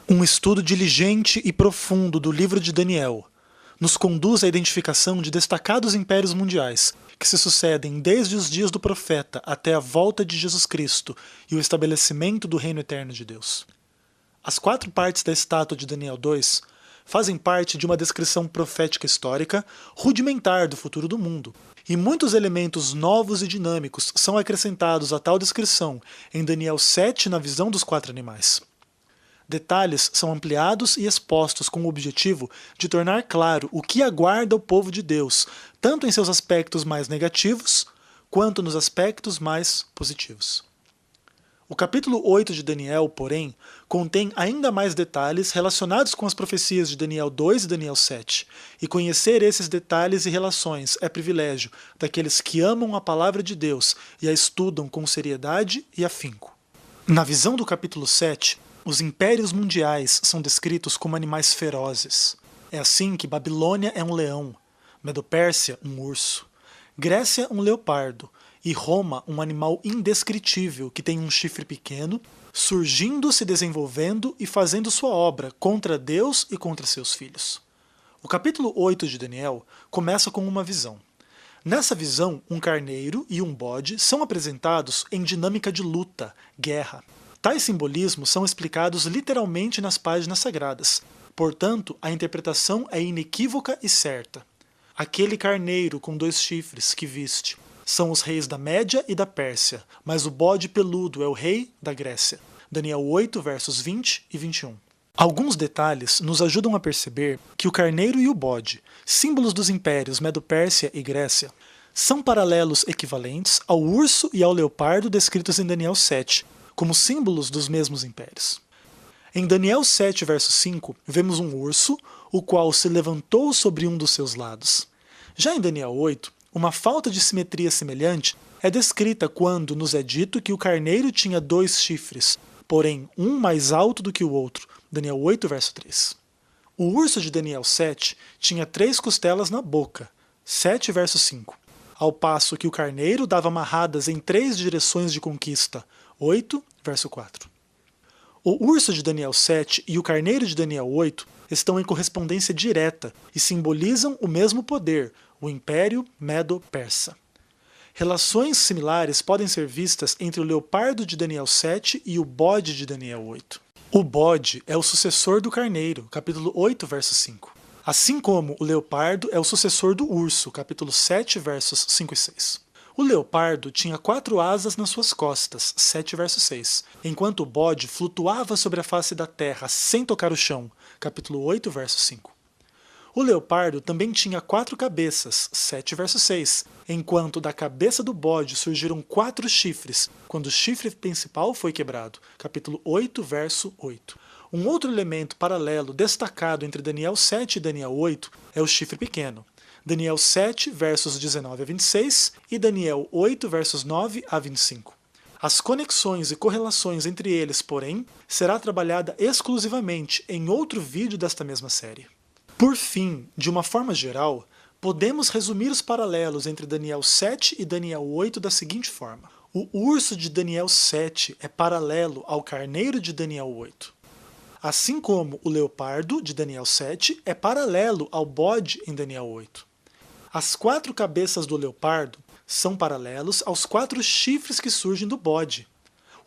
Um estudo diligente e profundo do livro de Daniel nos conduz à identificação de destacados impérios mundiais que se sucedem desde os dias do profeta até a volta de Jesus Cristo e o estabelecimento do reino eterno de Deus. As 4 partes da estátua de Daniel 2 fazem parte de uma descrição profética histórica rudimentar do futuro do mundo, e muitos elementos novos e dinâmicos são acrescentados a tal descrição em Daniel 7 na visão dos 4 animais. Detalhes são ampliados e expostos com o objetivo de tornar claro o que aguarda o povo de Deus, tanto em seus aspectos mais negativos, quanto nos aspectos mais positivos. O capítulo 8 de Daniel, porém, contém ainda mais detalhes relacionados com as profecias de Daniel 2 e Daniel 7, e conhecer esses detalhes e relações é privilégio daqueles que amam a palavra de Deus e a estudam com seriedade e afinco. Na visão do capítulo 7, os impérios mundiais são descritos como animais ferozes. É assim que Babilônia é um leão, Medo-Pérsia um urso, Grécia um leopardo e Roma um animal indescritível que tem um chifre pequeno, surgindo, se desenvolvendo e fazendo sua obra contra Deus e contra seus filhos. O capítulo 8 de Daniel começa com uma visão. Nessa visão, um carneiro e um bode são apresentados em dinâmica de luta, guerra. Tais simbolismos são explicados literalmente nas páginas sagradas, portanto, a interpretação é inequívoca e certa. Aquele carneiro com 2 chifres que viste são os reis da Média e da Pérsia, mas o bode peludo é o rei da Grécia. Daniel 8, versos 20 e 21. Alguns detalhes nos ajudam a perceber que o carneiro e o bode, símbolos dos impérios Medo-Pérsia e Grécia, são paralelos equivalentes ao urso e ao leopardo descritos em Daniel 7, como símbolos dos mesmos impérios. Em Daniel 7, verso 5, vemos um urso, o qual se levantou sobre um dos seus lados. Já em Daniel 8, uma falta de simetria semelhante é descrita quando nos é dito que o carneiro tinha 2 chifres, porém um mais alto do que o outro. Daniel 8, verso 3. O urso de Daniel 7 tinha 3 costelas na boca. 7, verso 5. Ao passo que o carneiro dava amarradas em 3 direções de conquista. 8, verso 4. O urso de Daniel 7 e o carneiro de Daniel 8 estão em correspondência direta e simbolizam o mesmo poder, o Império Medo-Persa. Relações similares podem ser vistas entre o leopardo de Daniel 7 e o bode de Daniel 8. O bode é o sucessor do carneiro, capítulo 8, verso 5. Assim como o leopardo é o sucessor do urso, capítulo 7, versos 5 e 6. O leopardo tinha 4 asas nas suas costas, 7 verso 6, enquanto o bode flutuava sobre a face da terra sem tocar o chão, capítulo 8, verso 5. O leopardo também tinha 4 cabeças, 7 verso 6, enquanto da cabeça do bode surgiram 4 chifres, quando o chifre principal foi quebrado, capítulo 8, verso 8. Um outro elemento paralelo destacado entre Daniel 7 e Daniel 8 é o chifre pequeno. Daniel 7, versos 19 a 26 e Daniel 8, versos 9 a 25. As conexões e correlações entre eles, porém, será trabalhada exclusivamente em outro vídeo desta mesma série. Por fim, de uma forma geral, podemos resumir os paralelos entre Daniel 7 e Daniel 8 da seguinte forma. O urso de Daniel 7 é paralelo ao carneiro de Daniel 8. Assim como o leopardo de Daniel 7 é paralelo ao bode em Daniel 8. As 4 cabeças do leopardo são paralelos aos 4 chifres que surgem do bode.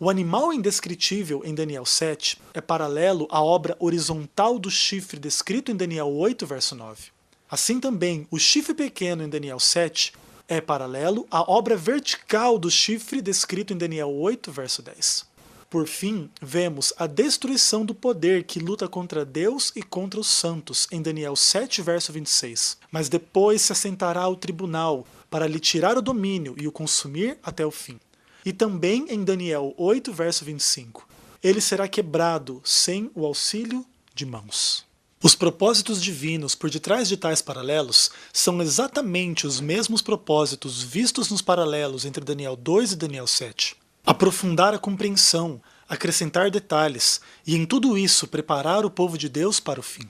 O animal indescritível em Daniel 7 é paralelo à obra horizontal do chifre descrito em Daniel 8, verso 9. Assim também, o chifre pequeno em Daniel 7 é paralelo à obra vertical do chifre descrito em Daniel 8, verso 10. Por fim, vemos a destruição do poder que luta contra Deus e contra os santos, em Daniel 7, verso 26. Mas depois se assentará ao tribunal, para lhe tirar o domínio e o consumir até o fim. E também em Daniel 8, verso 25. Ele será quebrado sem o auxílio de mãos. Os propósitos divinos por detrás de tais paralelos são exatamente os mesmos propósitos vistos nos paralelos entre Daniel 2 e Daniel 7. Aprofundar a compreensão, acrescentar detalhes e em tudo isso preparar o povo de Deus para o fim.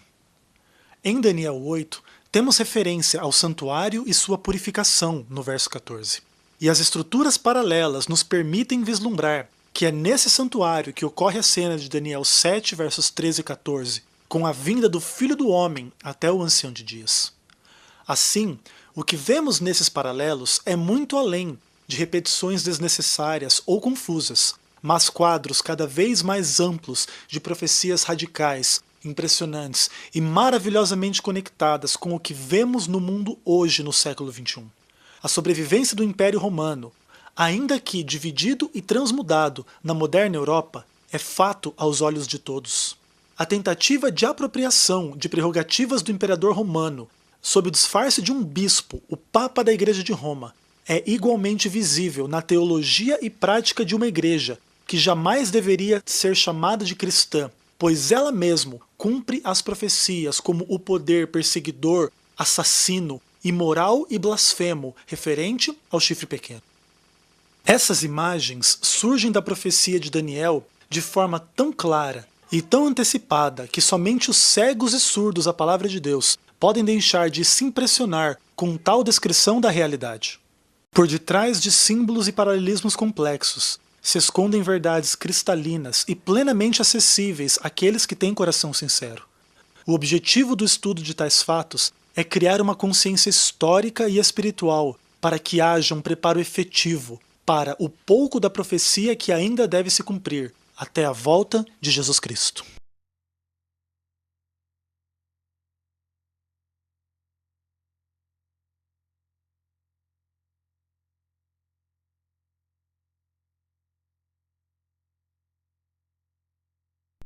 Em Daniel 8, temos referência ao santuário e sua purificação no verso 14. E as estruturas paralelas nos permitem vislumbrar que é nesse santuário que ocorre a cena de Daniel 7, versos 13 e 14, com a vinda do Filho do Homem até o Ancião de Dias. Assim, o que vemos nesses paralelos é muito além de repetições desnecessárias ou confusas, mas quadros cada vez mais amplos de profecias radicais, impressionantes e maravilhosamente conectadas com o que vemos no mundo hoje no século XXI. A sobrevivência do Império Romano, ainda que dividido e transmudado na moderna Europa, é fato aos olhos de todos. A tentativa de apropriação de prerrogativas do imperador romano, sob o disfarce de um bispo, o Papa da Igreja de Roma, é igualmente visível na teologia e prática de uma igreja que jamais deveria ser chamada de cristã, pois ela mesma cumpre as profecias como o poder perseguidor, assassino, imoral e blasfemo referente ao chifre pequeno. Essas imagens surgem da profecia de Daniel de forma tão clara e tão antecipada que somente os cegos e surdos à palavra de Deus podem deixar de se impressionar com tal descrição da realidade. Por detrás de símbolos e paralelismos complexos, se escondem verdades cristalinas e plenamente acessíveis àqueles que têm coração sincero. O objetivo do estudo de tais fatos é criar uma consciência histórica e espiritual para que haja um preparo efetivo para o pouco da profecia que ainda deve se cumprir até a volta de Jesus Cristo.